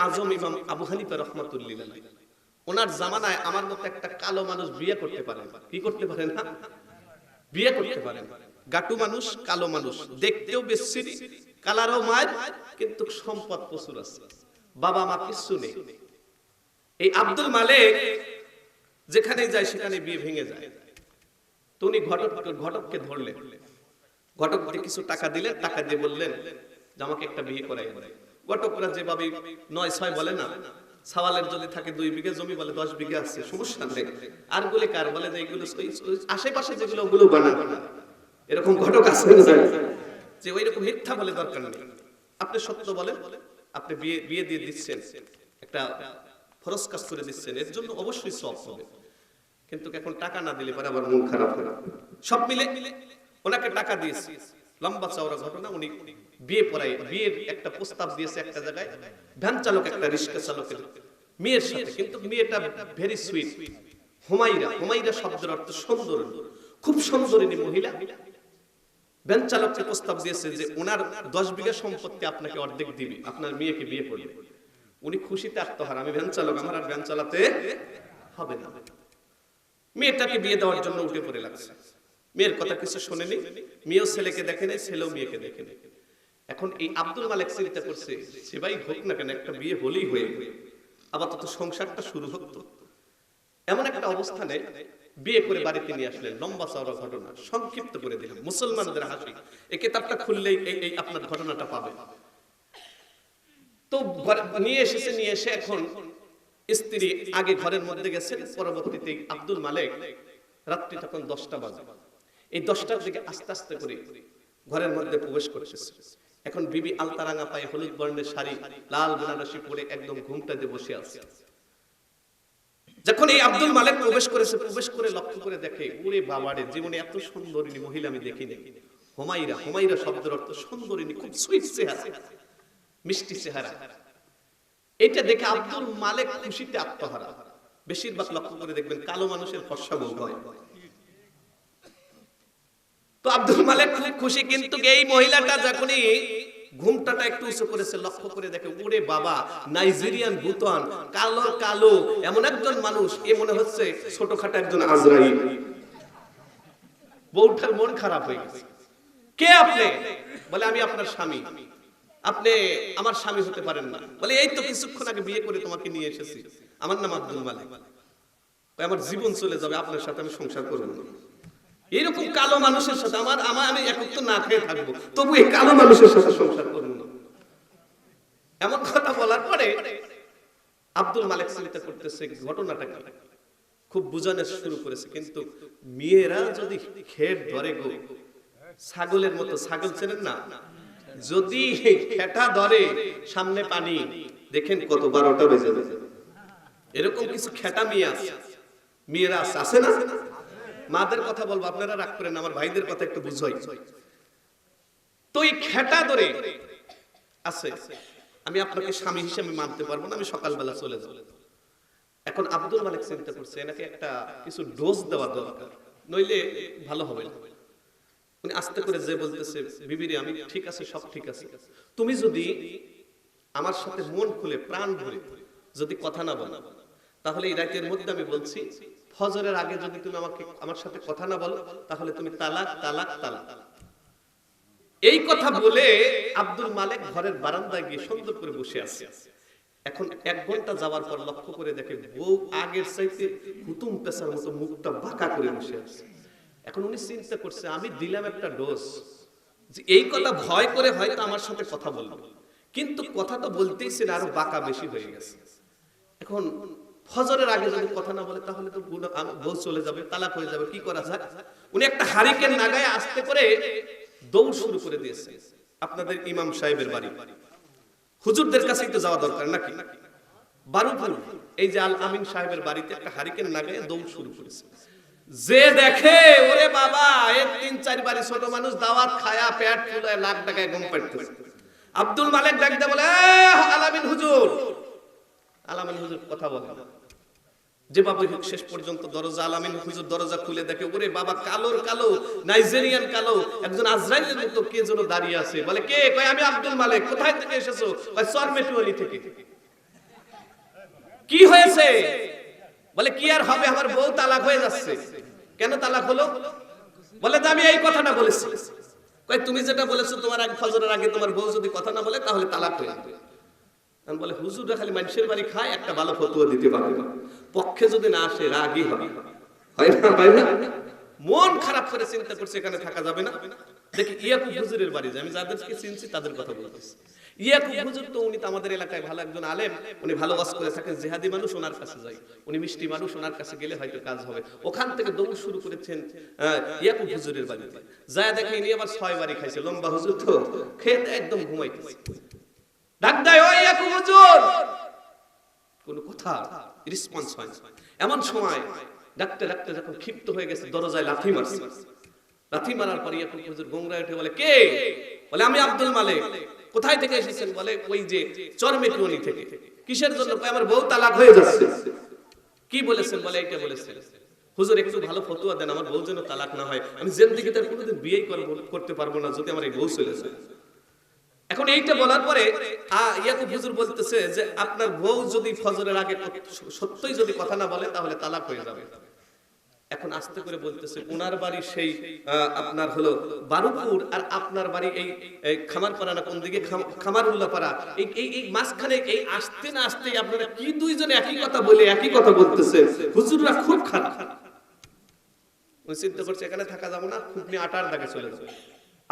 আজম ইমাম আবু হানিফা রাহমাতুল্লাহ আলাইহি, ওনার জামানায় আমার মতো একটা কালো মানুষ বিয়ে করতে পারে না। কি করতে পারে না? বিয়ে করতে পারে না। গাটু মানুষ, কালো মানুষ, দেখতেও বেশি কালারও মার, কিন্তু সম্পদ প্রচুর আছে, বাবা মা কিছু নেই। এই আব্দুল মালিক যেখানে যায় সেখানে বিয়ে ভেঙে যায়। তো উনি ঘটককে ধরলেন, ঘটককে কিছু টাকা দিলেন, টাকা দিয়ে বললেন যে আমাকে একটা বিয়ে করাই। ঘটকরা যেভাবে 9-6 বলে না, সওয়ালের যদি থাকে 2 বিঘা জমি, বলে 10 বিঘা আছে, সমস্যা নেই। আর বলে কার বলে যে এগুলো আশেপাশে যেগুলো ওগুলো বানানো না, এরকম ঘটক আছে না যে ওই রকম মিথ্যা বলে দরকার নেই, আপনি সত্য বলেন, আপনি বিয়ে দিয়ে দিচ্ছেন, একটা ফরজ কাজ করে দিচ্ছেন, এর জন্য অবশ্যই সওয়াব হবে। কিন্তু এখন টাকা না দিলে পরে আবার মন খারাপ হয়। সব মিলে ওনাকে টাকা দিয়েছে, লম্বা চওড়া ঘটনা। উনি বিয়ে পড়াই, বিয়ের একটা প্রস্তাব দিয়েছে একটা জায়গায়, ভ্যান চালক একটা রিক্সা চালকের মেয়ের সাথে। কিন্তু মেয়েটা ভেরি সুইট, হুমাইরা। হুমাইরা শব্দের অর্থ সুন্দর, খুব সুন্দরিনী মহিলা। ভ্যান চালককে প্রস্তাব দিয়েছে যে ওনার 10 বিঘা সম্পত্তি আপনাকে অর্ধেক দিবে, আপনার মেয়েকে বিয়ে করবে। উনি খুশিতে আত্মহারা, আমি ভ্যান চালক, আমার আর ভ্যান চালাতে হবে না। মেয়েটাকে বিয়ে দেওয়ার জন্য উঠে পড়ে লাগছে। মেয়ের কথা কিছু শোনেনি, মেয়েও ছেলেকে দেখে নাই, ছেলেও মেয়েকে দেখে নাই। এখন এই আব্দুল মালিক চিন্তা করছে, সেবাই হোক না কেন, একটা বিয়ে হলেই হয়ে আপাতত সংসারটা শুরু হতো। এমন একটা অবস্থানে বিয়ে করে বাড়িতে নিয়ে আসলেন। লম্বা চওড়া ঘটনা, সংক্ষিপ্ত করে দিলাম, মুসলমানদের হাসি। এই কিতাবটা খুললেই এই আপনার ঘটনাটা পাবে। তো নিয়ে এসে এখন স্ত্রী আগে ঘরের মধ্যে গেছেন, পরবর্তীতে আব্দুল মালিক রাত্রি তখন 10টা বাজে, এই 10টার দিকে আস্তে আস্তে করে ঘরের মধ্যে প্রবেশ করেছে। এখন বিবি আলতারাঙ্গা পায়ে হলুদ বর্ণের শাড়ি, লাল বেনারসি পরে একদম ঘুমটা দিয়ে বসে আছে। যখন এই আব্দুল মালিক প্রবেশ করেছে, প্রবেশ করে লক্ষ্য করে দেখে, ওরে বাবারে, জীবনে এত সুন্দরিনী মহিলা আমি দেখিনি। হুমাইরা, হুমাইরা শব্দের অর্থ সুন্দরিনী, খুব সুইট চেহারা, মিষ্টি চেহারা। এটা দেখে আব্দুল মালিক খুশিতে আত্মহারা। বেশিরভাগ লক্ষ্য করে দেখবেন কালো মানুষের ফর্সা বউ হয়। তো আব্দুল মালিক খুব খুশি, কিন্তু এই মহিলাটা যখনই ঘুমটাটা একটু উঁচু করেছে, লক্ষ্য করে দেখে, ওরে বাবা, নাইজেরিয়ান ভুতান, কালো কালো এমন একজন মানুষ, এ মনে হচ্ছে ছোটখাটো একজন আজরাইল। বউটার মন খারাপ হয়ে গেছে। কে আপনি? বলে আমি আপনার স্বামী। আপনি আমার স্বামী হতে পারেন না। বলে এই তো কিছুক্ষণ আগে বিয়ে করে তোমাকে নিয়ে এসেছি, আমার নাম আব্দুল মালিক। আমার জীবন চলে যাবে, আপনার সাথে আমি সংসার করব না। এইরকম কালো মানুষের সাথে আমি এক তো না খেয়ে থাকবো, তবু এই কালো মানুষের সাথে সংসার করব না। এমন কথা বলার পরে আব্দুল মালিক চিন্তা করতেছে ঘটনাটা কি, খুব বুঝানো শুরু করেছে। কিন্তু মেয়েরা যদি খেট ধরে গো, ছাগলের মতো, ছাগল চেনেন না, যদি খেটা ধরে সামনে পানি, দেখেন কত 12টা বেজে যাবে। এরকম কিছু খেটা মেয়েরা আছে না? মাদের কথা বলবো, আপনারা রাগ করেন, আমার ভাইদের কথা একটু বুঝাই। তো এই খেটা ধরে আছে, আমি আপনাকে স্বামী হিসেবে মানতে পারবো না, আমি সকালবেলা চলে যাব। এখন আব্দুল মালিক চিন্তা করছে এনাকে একটা কিছু ডোজ দেওয়া দরকার, নইলে ভালো হবে না। উনি আস্তে করে যে বলতেছে, বিবিরে আমি ঠিক আছে, সব ঠিক আছে, তুমি যদি আমার সাথে মন খুলে প্রাণ ভরে যদি কথা না বলো, তাহলে এই রাতের মধ্যে আমি বলছি, ফজরের আগে যদি তুমি আমার সাথে কথা না বলো, তাহলে তুমি তালাক তালাক তালাক। এই কথা বলে আব্দুল মালিক ঘরের বারান্দায় গিয়ে সুন্দর করে বসে আছে। এখন 1 ঘন্টা যাওয়ার পর লক্ষ্য করে দেখে বউ আগের চাইতে হুতুম পেশার মতো মুখটা বাঁকা করে বসে আছে। এখন উনি চিন্তা করছে, আমি দিলাম একটা ডোজ, যে এই কথা ভয় করে হয়তো আমার সাথে কথা বলবে, কিন্তু কথা তো বলতেইছে না, আরো বাঁকা বেশি হয়ে গেছে। এখন ফজরের আগে যদি কথা না বলে, তাহলে তো বউ চলে যাবে, তালাক হয়ে যাবে, কি করা যায়? উনি একটা হারিকেন নাগায় আস্তে করে দৌড় শুরু করে দিয়েছে। আপনাদের ইমাম সাহেবের বাড়ি, হুজুরদের কাছেই তো যাওয়া দরকার নাকি? বারুপুর, এই যে আল আমিন সাহেবের বাড়িতে একটা হারিকেন নাগায় দৌড় শুরু করেছে। যে দেখে, ওরে বাবা, এর 3-4 বাড়ি ছোট মানুষ দাওয়াত খায়া পেট ফুলায় লাখ টাকায় ঘুম পাড়তেছে। আব্দুল মালিক ডাকতে বলে, আলামিন হুজুর। আলামিন হুজুর কথা বলে না, যেভাবে শেষ পর্যন্ত দরজা, আলামিন হুজুর দরজা খুলে দেখে, ওরে বাবা, কালোর কালো, নাইজেরিয়ান কালো একজন আজরাইলের মতো কে যেন দাঁড়িয়ে আছে। বলে কে? কয় আমি আব্দুল মালিক। কোথায় থেকে এসেছো? কয় চরমেটুয়ালি থেকে। কি হয়েছে? বলে কি আর হবে, আমার বউ তালাক হয়ে যাচ্ছে। কেন তালাক হলো? বলে আমি এই কথাটা বলেছি। কই তুমি যেটা বলেছো তোমার আগে ফজরের আগে তোমার বউ যদি কথা না বলে তাহলে তালাক হয়ে যাবে। আমি বলে হুজুররা খালি মানুষের বাড়ি খায়, একটা ভালো ফতোয়া দিতে পারে না, পক্ষে যদি না আসে রাগই হয়, হয় না হয় না? মন খারাপ করে চিন্তা করছে এখানে থাকা যাবে না। দেখি ইয়াকুব হুজুরের বাড়ি, আমি যাদেরকে চিনছি তাদের কথা বলতেছি। ইয়াকুব হুজুর তো উনি তো আমাদের এলাকায় ভালো একজন আলেম, উনি ভালো ওয়াজ করে থাকেন, জিহাদি মানুষ, ওনার কাছে যাই, উনি মিষ্টি মানুষ, ওনার কাছে গেলে হয়তো কাজ হবে। ওখান থেকে দৌড় শুরু করেছেন ইয়াকুব হুজুরের বাড়িতে। যায় দেখে ইনি আবার 6 বাড়ি খাইছে, লম্বা হুজুর তো, খেয়ে একদম ঘুমাইতেছে। ডাক দেয় ও ইয়াকুব হুজুর, কোনো কথা রেসপন্স হয় না। এমন সময় ডাকতে ডাকতে যখন ক্ষিপ্ত হয়ে গেছে দরজায় লাথি মারছে। লাথি মারার পর ইয়াকুব হুজুর গোংরায় উঠে বলে কে? বলে আমি আব্দুল মালিক। কোথায় থেকে এসেছেন? বলে ওই যে চরমেটুয়ানি থেকে। কিসের জন্য? আমার বউ তালাক হয়ে যাচ্ছে। কি বলেছেন? বলে এইটা বলেছেন। হুজুর একটু ভালো ফতোয়া দেন, আমার বউ যেন তালাক না হয়, আমি জিন্দেগিতে তার কোনোদিন বিয়ে করতে পারবো না যদি আমার এই বউ চলে যায়। এখন এইটা বলার পরে ইয়াকুব হুজুর বলতেছে যে আপনার বউ যদি ফজরের আগে সত্যই যদি কথা না বলে তাহলে তালাক হয়ে যাবে। এখন আস্তে করে বলতেছে ওনার বাড়ি সেই আপনার হলো বারুপুর, আর আপনার বাড়ি এই খামারপাড়া না কোন দিকে, খামারুল্লাহ পাড়া, এই মাঝখানে এই আসতে না আসতেই আপনারা কি দুইজনে একই কথা বলে একই কথা বলতেছে। হুজুররা খুব খারাপ। উনি চিন্তা করছে এখানে থাকা যাবে না, খুব নিয়ে আটার দাগে চলে যাবে।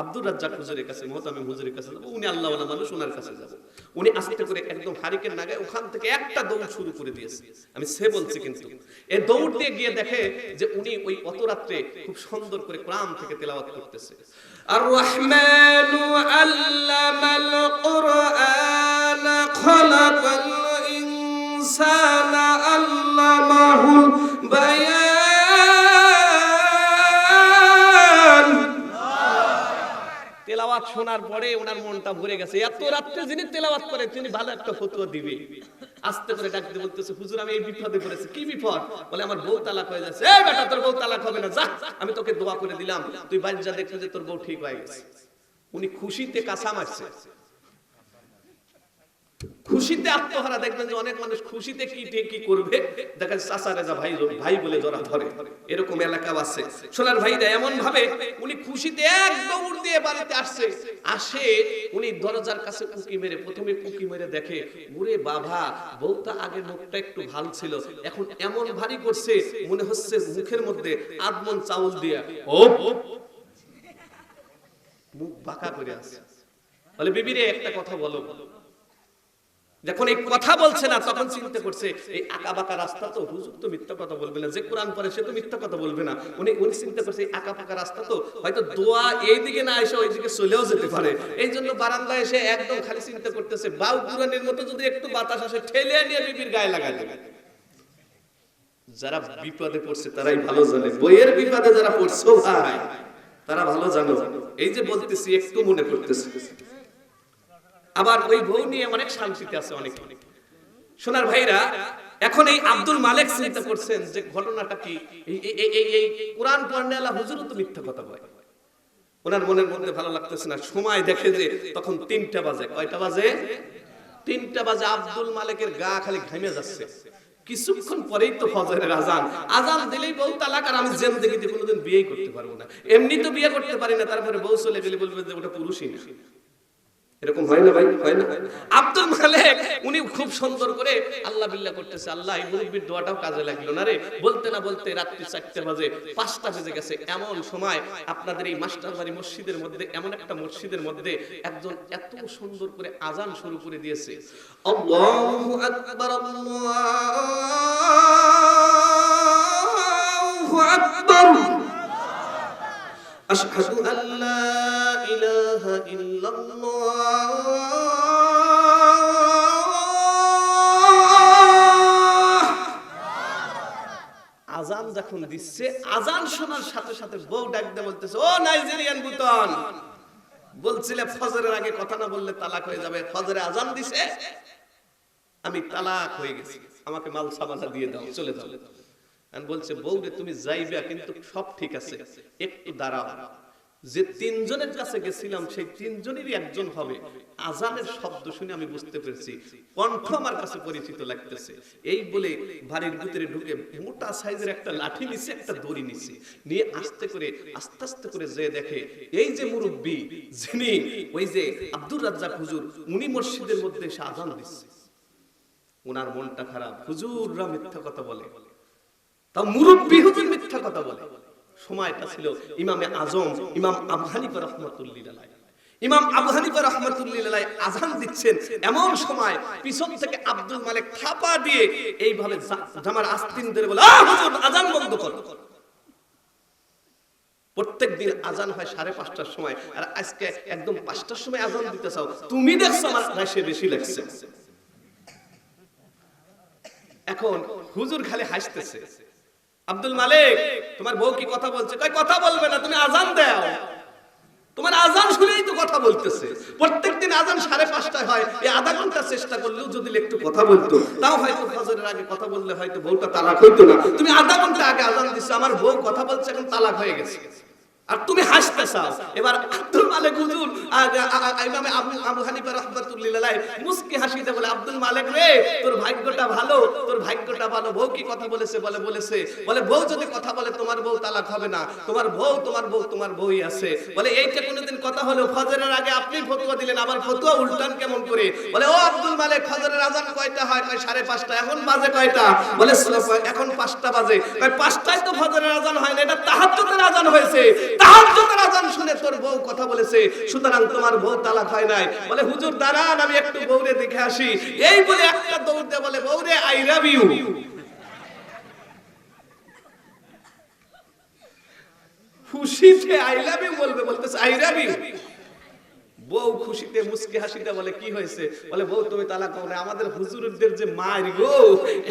আব্দুর রাজ্জাক হুজুরের কাছে, মুহতামিম হুজুরের কাছে যাব, উনি আল্লাহওয়ালা মানুষ, ওনার কাছে যাব। উনি আস্তে করে একদম হারিকেন নাগায় ওখান থেকে একটা দৌড় শুরু করে দিয়েছে। আমি সে বলছি কিন্তু এই দৌড় দিয়ে গিয়ে দেখে যে উনি ওই অত রাত্রে খুব সুন্দর করে কোরআন থেকে তেলাওয়াত করতেছে। আর রহমানু আল্লামাল কুরআন খালাকাল ইনসানা আল্লামাহুল বায়ান। তেলাওয়াত শোনার পরে ওনার মনটা ভরে গেছে, এত রাত্রে যিনি তেলাওয়াত করে তিনি ভালো একটা ফতোয়া দিবে। আস্তে করে ডাকতে বলতেছে হুজুর আমি এই বিপদে পড়েছি। কি বিপদ? বলে আমার বউ তালাক হয়ে যাচ্ছে। এই বেটা তোর বউ তালাক হবে না, যা আমি তোকে দোয়া করে দিলাম, তুই বাড়ি যা, দেখছিস যে তোর বউ ঠিক হয়ে গেছে। উনি খুশিতে কাঁচা মারছে, খুশিতে আত্মহারা। দেখবেন যে অনেক মানুষ খুশিতে কি করবে, দেখা যাচ্ছে চাচা রেজা ভাই ভাই বলে জড়া ধরে, এরকম এলাকাও আছে। সোনার ভাইরা এমন ভাবে উনি খুশিতে এক দৌড় দিয়ে বাড়িতে আসে উনি দরজার কাছে উকি মেরে, প্রথমে উকি মেরে দেখে ওরে বাবা, বউটা আগে মুখটা একটু ভালো ছিল, এখন এমন ভারী করছে মনে হচ্ছে মুখের মধ্যে আদমন চাউল দিয়া ও মুখ বাঁকা করে আছে। বলে বিবিরে একটা কথা বলো। যখন এই কথা বলছে না তখন চিন্তা করছে এই আঁকা বাঁকা রাস্তা, তো হুজুর তো মিথ্যা কথা বলবে না, যে কোরআন পড়ে সে তো মিথ্যা কথা বলবে না। উনি চিন্তা করছে এই আঁকা বাঁকা রাস্তা তো হয়তো দোয়া এইদিকে না এসে ওইদিকে চলেও যেতে পারে। এই জন্য বারান্দায় এসে একদম খালি চিন্তা করতেছে বাউ কুরআনের মতো যদি একটু বাতাস আসে ঠেলে নিয়ে বিবির গায়ে লাগাই দেবে। যারা বিপদে পড়ছে তারাই ভালো জানে, বইয়ের বিপদে যারা পড়ছো ভাই তারা ভালো জানো। এই যে বলতেছি একটু মনে করতেছে। আবার ওই বউ নিয়ে অনেক শান্তিতে আছে অনেক। সোনার ভাইরা এখন এই আব্দুল মালিক চিন্তা করছেন যে ঘটনাটা কি, এই কোরআন পড়নেওয়ালা হুজুরও তো মিথ্যা কথা বলে। ওনার মনের মধ্যে ভালো লাগতেছে না। সময় দেখে যে তখন 3টা বাজে। কয়টা বাজে? 3টা বাজে। আব্দুল মালিকের গা খালি ঘামে যাচ্ছে। কিছুক্ষণ পরেই তো ফজরের আজান। আজান দিলেই বউ তালাক, আর আমি জিন্দেগিতে কোনোদিন বিয়ে করতে পারবো না। এমনি তো বিয়ে করতে পারি না, তারপরে বউ চলে গেলে বলবে যে ওটা পুরুষই না। এরকম হয় না ভাই? হয় না? আব্দুল মালিক উনি খুব সুন্দর করে আল্লাহ বিল্লাহ করতেছে। আল্লাহ এই মুরব্বির দোয়াটাও কাজে লাগলো না রে। বলতে না বলতে রাত্রি 4টা বাজে, 5টা বেজে গেছে। এমন সময় আপনাদের এই মাস্টারবাড়ি মসজিদের মধ্যে, এমন একটা মসজিদের মধ্যে একজন এত সুন্দর করে আজান শুরু করে দিয়েছে। আল্লাহু আকবার, আল্লাহু আকবার, আশহাদু আল্লা ইলাহা ইল্লাল্লাহ। আজান যখন দিচ্ছে, আজান শোনার সাথে সাথে বউ ডাক দিয়ে বলতেছে ও নাইজেরিয়ান বুতন, বলছিলে ফজরের আগে কথা না বললে তালাক হয়ে যাবে, ফজরে আজান দিছে আমি তালাক হয়ে গেছি, আমাকে মাল সামানা দিয়ে দাও, চলে যাও। বলছে বউ রে তুমি যাইবা কিন্তু সব ঠিক আছে, একটু দাঁড়াও, যে তিনজনের কাছে গেছিলাম সেই তিনজনেরই একজন হবে। আজানের শব্দ শুনে আমি বুঝতে পেরেছি, কণ্ঠ আমার কাছে পরিচিত লাগতেছে। এই বলে বাড়ির ভিতরে ঢুকে মোটা সাইজের একটা লাঠি নিছে, একটা দড়ি নিছে, নিয়ে আস্তে আস্তে করে যে দেখে এই যে মুরব্বী, যিনি ওই যে আব্দুর রাজ্জাক হুজুর, উনি মসজিদের মধ্যে এসে আজান দিচ্ছে। ওনার মনটা খারাপ, হুজুররা মিথ্যা কথা বলে, তা মুরব্বী হুজুর মিথ্যা কথা বলে। সময়টা ছিল ইমামে আজম ইমাম আবু হানিফা রাহমাতুল্লাহি আলাইহি। ইমাম আবু হানিফা রাহমাতুল্লাহি আলাইহি আযান দিচ্ছেন, এমন সময় পিছন থেকে আব্দুল মালিক থাপা দিয়ে এইভাবে জামার আস্তিন ধরে বলে, হুজুর আযান বন্ধ করো। প্রত্যেকদিন আযান হয় 5:30টার সময়, আর আজকে একদম 5টার সময় আযান দিতে চাও, তুমি দেখছো আমার রাশে বেশি লাগছে। এখন হুজুর খালি হাসতেছে, আব্দুল মালিক তোমার বউ কি কথা বলছে? কয় কথা বলবে না, তুমি আযান দাও। তোমার আযান শুনেই তো কথা বলতেছে। প্রত্যেকদিন আযান 5:30টায় হয়, এই আধা ঘন্টা চেষ্টা করলেও যদি একটু কথা বলতো, তাও হয়তো ফজরের আগে কথা বললে হয়তো বউটা তালাক হইতো না। তুমি আধা ঘন্টা আগে আযান দিছো, আমার বউ কথা বলছে, এখন তালাক হয়ে গেছে, আর তুমি হাসতে চাও। এবার আব্দুল মালিক হুজুর ইমামে আবু হানিফা রাহমাতুল্লাহি আলাইহি মুস্কি হাসিতে বলে, আব্দুল মালিক রে, তোর ভাগ্যটা ভালো, তোর ভাগ্যটা ভালো। বউ কি কথা বলেছে? বলে বউ যদি কথা বলে তোমার বউ তালাক হবে না, তোমার বউই আছে। বলে এইটা কোনোদিন কথা হলো? ফজরের আগে আপনি ফতোয়া দিলেন, আবার ফতোয়া উল্টান কেমন করে? বলে ও আব্দুল মালিক, ফজরের আযান কয়টা হয়? কয় 5:30। এখন বাজে কয়টা? বলে এখন 5টা বাজে। কয় 5টায় তো ফজরের আযান হয় না, এটা তাহাজ্জুদের আযান হয়েছে। তাহাজ্জুদের আযান শুনে তোর বউ কথা বলেছে, সুতরাং তোমার বউ তালাক হয় নাই। বলে হুজুর দাঁড়ান, আমি একটু বউরে দেখে আসি। এই বলে একটা দৌড় দিয়ে বলে, বউরে আই লাভ ইউ। খুশিতে আই লাভ ইউ বলবে, বলতেছে আই লাভ ইউ। বউ খুশিতে মুস্কি হাসিতে বলে, কি হয়েছে? বলে বউ তুমি তালাক হও না, আমাদের হুজুরদের যে মায়ের গো,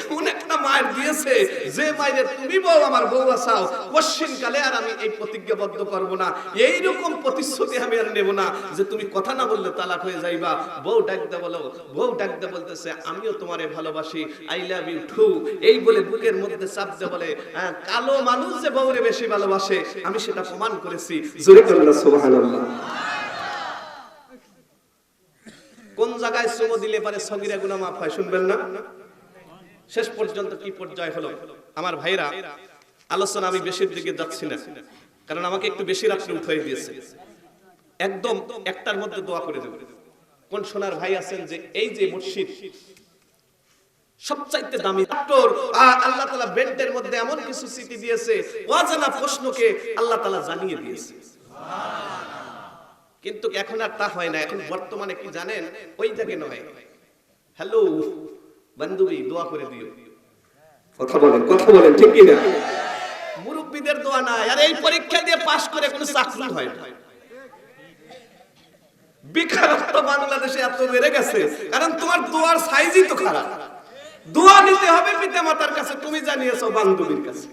এমন একটা মায়ের দিয়েছে যে মায়ের তুমি বউ আমার বউ আসাও, কোশ্চিন কালে আর আমি এই প্রতিজ্ঞাবদ্ধ করব না, এইরকম প্রতিশ্রুতি আমি আর নেব না যে তুমি কথা না বললে তালাক হয়ে যাইবা। বউ ডাকতে বলতেছে, আমিও তোমারে ভালোবাসি, আই লাভ ইউ টু। এই বলে বুকের মধ্যে চাপ দিয়ে বলে, কালো মানুষ যে বউরে বেশি ভালোবাসে আমি সেটা প্রমাণ করেছি। জোরে বলেন সুবহানাল্লাহ। কোন জায়গায় চুমো দিলে পারে সগীরা গুনাহ মাফ হয়, শুনবেন না? শেষ পর্যন্ত কি পর্যায় হলো আমার ভাইরা, আলোচনা আমি বেশির দিকে যাচ্ছি না, কারণ আমাকে একটু বেশি রাত্রে উঠাই দিয়েছে। একদম একটার মধ্যে দোয়া করে দেব। কোন সোনার ভাই আছেন যে এই যে মুর্শিদ সবচাইতে দামি ডক্টর, আল্লাহ তাআলা ব্রেনের মধ্যে এমন কিছু স্মৃতি দিয়েছে, অজানা প্রশ্নকে আল্লাহ তাআলা জানিয়ে দিয়েছে। কিন্তু এখন আর তা হয় না। এখন বর্তমানে কি জানেন, ওই জায়গায় নয়, হ্যালো বান্ধবী দোয়া করে দিও, কথা বলেন ঠিক কি না? মুরব্বিদের দোয়া নাই। আর এই পরীক্ষা দিয়ে পাশ করে কোনো চাকরি হয় না। বেকারত্ব বাংলাদেশে এত বেড়ে গেছে, কারণ তোমার দোয়ার সাইজই তো খারাপ। দোয়া নিতে হবে পিতামাতার কাছে, তুমি জানিয়েছো বান্ধবীর কাছে।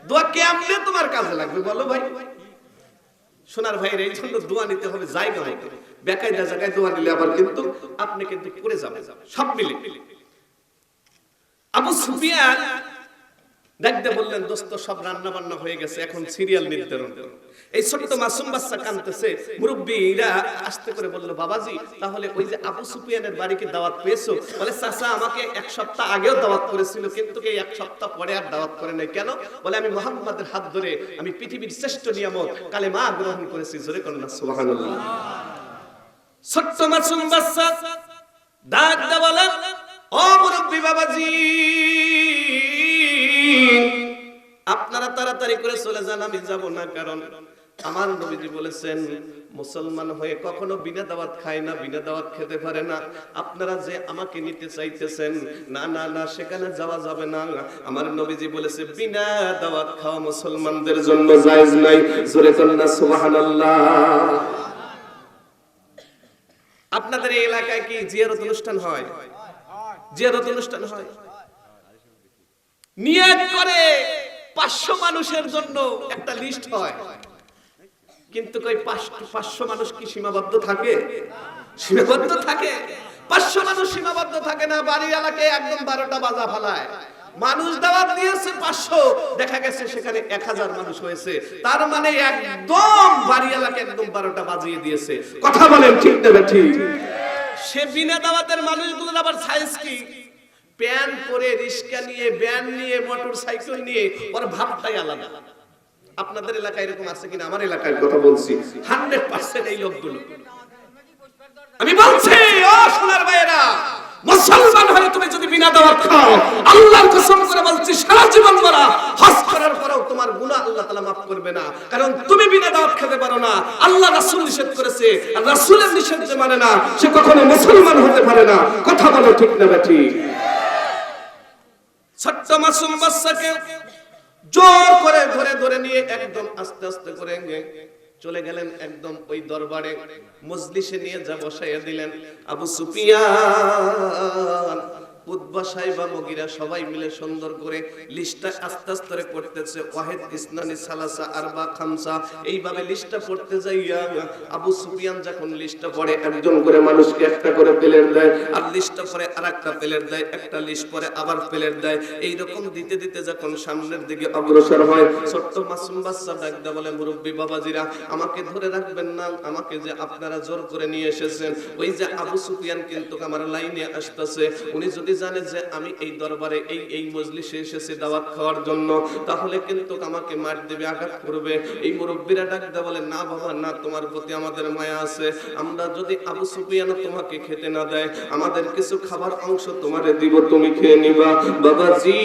দোয়া কেমনে তোমার কাজে লাগবে বলো ভাই? সোনার ভাইয়ের এই জন্য দোয়া নিতে হবে জায়গা মতো। বেকায়দা জায়গায় দোয়া নিলে আবার কিন্তু আপনি কিন্তু পড়ে যাবেন সব মিলে। আবু সুফিয়ান দেখতে বললেন, দোস্ত সব রান্না বান্না হয়ে গেছে, এখন সিরিয়াল নির্ধারণ করো। এই ছোট্ট মাসুম বাচ্চা কাঁদতেছে। মুরব্বিরা আস্তে করে বলল, বাবাজি তাহলে ওই যে আবু সুফিয়ানের বাড়িকে দাওয়াত পেয়েছো? বলে চাচা আমাকে 1 সপ্তাহ আগেও দাওয়াত করেছিল, কিন্তু এই 1 সপ্তাহ পরে আর দাওয়াত করে নাই। কেন? বলে আমি মুহাম্মাদের হাত ধরে আমি পৃথিবীর শ্রেষ্ঠ নিয়ামত কালেমা গ্রহণ করেছি। জোরে করুন না সুবহানাল্লাহ। ছোট্ট মাসুম বাচ্চা ডাক দিয়ে বলে, ও মুরব্বি বাবাজি আপনারা তাড়াতাড়ি করে চলে যান, আমি যাব না। কারণ আমার নবীজি বলেছেন মুসলমান হয়ে কখনো বিনা দাওয়াত খায় না, বিনা দাওয়াত খেতে পারে না। আপনারা যে আমাকে নিতে চাইতেছেন, না না না, সেখানে যাওয়া যাবে না। আমার নবীজি বলেছে বিনা দাওয়াত খাওয়া মুসলমানদের জন্য জায়েজ নাই। জোরে বলেন না সুবহানাল্লাহ। আপনাদের এই এলাকায় কি জিয়ারত অনুষ্ঠান হয়? জিয়ারত অনুষ্ঠান হয়, নিয়ত করে 500 মানুষের জন্য একটা লিস্ট হয়, কিন্তু কই 500 মানুষ কি সীমাবদ্ধ থাকে? সীমাবদ্ধ থাকে? 500 মানুষ সীমাবদ্ধ থাকে না। বাড়ির এলাকায় একদম 12টা বাজা ফালায়, মানুষ দাওয়াত দিয়েছে 500, দেখা গেছে সেখানে 1000 মানুষ হয়েছে, তার মানে একদম বাড়িওয়ালাকে একদম 12টা বাজিয়ে দিয়েছে। কথা বলেন ঠিক না ঠিক? সে বিনা দাওয়াতের মানুষগুলোর আবার সাইজ কি, প্যান পরে, রিস্কা নিয়ে, ব্যান নিয়ে, মোটর সাইকেল নিয়ে, ওর ভাবটাই আলাদা। আপনাদের এলাকায় এরকম আছে কিনা? আমার এলাকার কথা বলছি, 100% এই লোকগুলো। আমি বলছি ও সোনার ভাইয়েরা, মুসলমান হয়ে তুমি যদি বিনা দাওয়াত খাও, আল্লাহর কসম করে বলছি সারা জীবন ভরা হজ করার পরেও তোমার গুনাহ আল্লাহ তাআলা মাফ করবে না, কারণ তুমি বিনা দাওয়াত খেতে পারো না। আল্লাহ রাসূল নিষেধ করেছে, আর রাসূলের নিষেধ যে মানে না সে কখনো মুসলমান হতে পারে না। কথা বলো ঠিক না ঠিক? ছোট্ট মাসুম বাচ্চাকে জোর করে ধরে নিয়ে একদম আস্তে আস্তে করে চলে গেলেন একদম ওই দরবারে, মজলিসে নিয়ে যা বসাইয়া দিলেন। আবু সুফিয়ান, উতবা সাইবা মুগিরা সবাই মিলে সুন্দর করে লিস্টটা আস্তে আস্তে করতেছে। ওয়াহিদ ইসনানি সালাসা আরবা খামসা, এইভাবে লিস্টটা পড়তে যাইয়া আবু সুফিয়ান যখন লিস্টটা পড়ে, একজন করে মানুষকে একটা করে প্লেট দেয়, আর লিস্টটা পরে আরেকটা প্লেট দেয়, একটা লিস্ট পরে আবার প্লেট দেয়। এই রকম দিতে দিতে যখন সামনের দিকে অগ্রসর হয়, ছোট্ট মাসুম বাচ্চা ডাকতে বলে, মুরব্বি বাবাজিরা আমাকে ধরে রাখবেন না, আমাকে যে আপনারা জোর করে নিয়ে এসেছেন, ওই যে আবু সুফিয়ান কিন্তু আমার লাইনে আসতেছে, উনি যদি জানে যে আমি এই দরবারে এই মজলিসে এসেছি দাওয়াত খাওয়ার জন্য, তাহলে কিন্তু আমাকে মার দিবে, আঘাত করবে। এই মুরব্বিরা ডাকতে বলে, না বাবা না, তোমার প্রতি আমাদের মায়া আছে, আমরা যদি আবু সুফিয়ান তোমাকে খেতে না দেয়, আমাদের কিছু খাবার অংশ তোমারে দিব, তুমি খেয়ে নিবা। বাবাজি,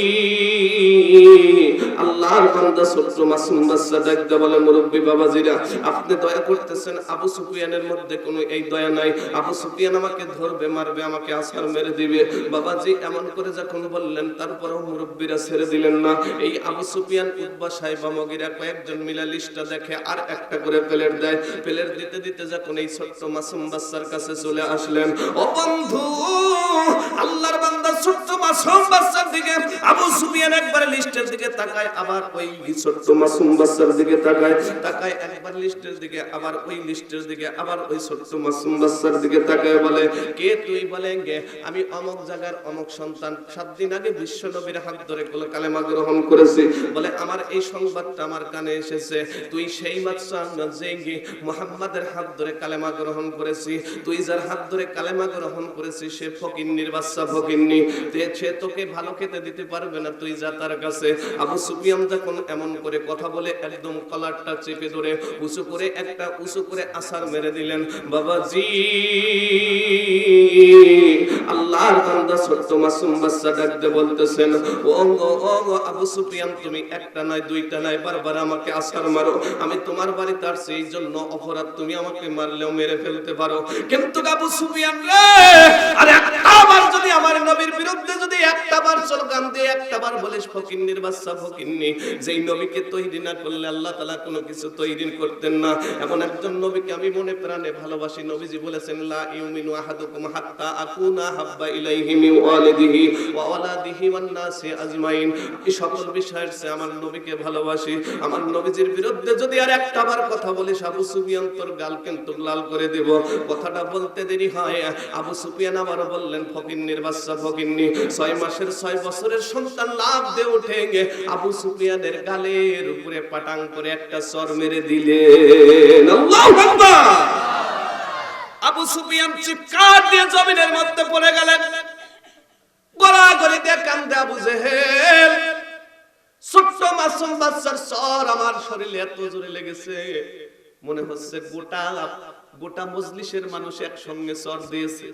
আল্লাহর বান্দা ছোট্ট মাসুম বাচ্চা ডাকতে বলে, মুরব্বি বাবাজিরা আপনি দয়া করতেছেন, আবু সুফিয়ানের মধ্যে কোনো এই দয়া নাই, আবু সুফিয়ান আমাকে ধরবে, মারবে, আমাকে আছাড় মেরে দিবে। বাবাজি এমন করে যখন বললেন, তারপরেও মুরব্বিরা ছেড়ে দিলেন না। এই আবু সুফিয়ান, উতবা সাইবা মুগিরা কয়েকজন মিলে লিস্টটা দেখে আর একটা করে প্লেট দেয়। প্লেট দিতে দিতে যখন এই ছোট্ট মাসুম বাচ্চার কাছে চলে আসলেন, ও বন্ধু, আল্লাহর বান্দা ছোট্ট মাসুম বাচ্চার দিকে আবু সুফিয়ান একবার লিস্টের দিকে তাকায়, আবার ওই ছোট্ট মাসুম বাচ্চার দিকে তাকায়, একবার লিস্টের দিকে, আবার ওই লিস্টের দিকে, আবার ওই ছোট্ট মাসুম বাচ্চার দিকে তাকায়, বলে, কে তুই? বলে, আমি অমুক জায়গার অমুক সন্তান, 7 দিন আগে বিশ্ব নবীর হাত ধরে কালেমা গ্রহণ করেছি। বলে, আমার এই সংবাদটা আমার কানে এসেছে, তুই সেই বাদশা যে মুহাম্মাদের হাত ধরে কালেমা গ্রহণ করেছি, তুই যার হাত ধরে কালেমা গ্রহণ করেছিস সে ফকিন্নির বাদশা, ফকিন্নি, সে তোকে ভালো খেতে দিতে পারবে না, তুই যা তার কাছে। আবু সুফিয়ান যখন এমন করে কথা বলে, একদম কলারটা চেপে ধরে উঁচু করে আছাড় মেরে দিলেন। বাবাজি, আল্লাহর বান্দা ছোট্ট মাসুম বাচ্চা ডাকতে বলতেছেন, ও আবু সুফিয়ান, তুমি একটা নয়, দুইটা নয়, বারবার আমাকে আছাড় মারো, আমি তোমার বাড়িতে আসছি, এই জন্য অপরাধ, তুমি আমাকে মারলেও মেরে ফেলতে পারো, কিন্তু আবু সুফিয়ান রে, আরে একটাবার যদি আমার নবীর বিরুদ্ধে যদি একটাবার স্লোগান দিয়ে একটাবার বলিস ফকিন্নির বাচ্চা, ফকিন্নি, যেই নবীকে তৈরি না করলে আল্লাহ তাআলা কোনো কিছু তৈরি করতেন না, এমন একজন নবীকে আমি মনে প্রাণে ভালোবাসি। নবীজি বলেছেন, লা ইউমিনু আহাদুকুম হাত্তা আকুনা হাব্বা ইলাইহি মিন ওয়ালিদিহি ওয়া ওয়ালাদিহি ওয়ান নাসি আজমাইন। এই সকল বিষয়ের চেয়ে আমার নবীকে ভালোবাসি। আমার নবীজির বিরুদ্ধে যদি আর একটাবার কথা বলিস, আবু সুফিয়ান তোর গাল কিন্তু লাল করে দেব। কথাটা বলতে দেরি হয়, আবু সুফিয়ান আবারও বললেন, ফকিন্নির বাচ্চা, ফকিন্নি। 6 মাসের 6 বছরের সন্তান লাফ দিয়ে উঠে আবু সুফিয়ানের গালের উপরে পাটাং করে একটা চর মেরে দিলেন। আল্লাহু আকবার। আবু সুফিয়ান চিৎকার দিয়ে জমিনের মধ্যে পড়ে গেলেন। গড়াগড়ি দিয়ে কান্দে আবু জেহেল। ছোট্ট মাসুম বাচ্চার চর আমার শরীরে এত জোরে লেগেছে, মনে হচ্ছে গোটা মজলিসের মানুষ একসঙ্গে চর দিয়েছে।